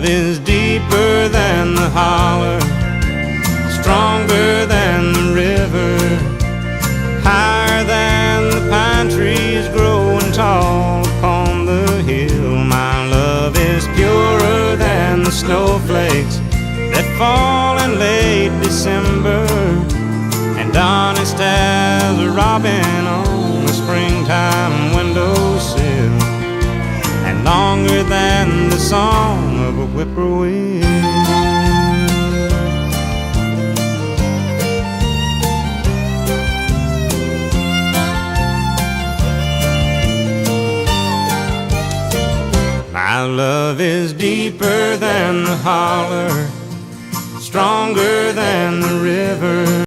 love is deeper than the holler, stronger than the river, higher than the pine trees growing tall upon the hill. My love is purer than the snowflakes that fall in late December, and honest as a robin on a springtime windowsill, and longer than the song of a whippoorwill. My love is deeper than the holler, stronger than the river.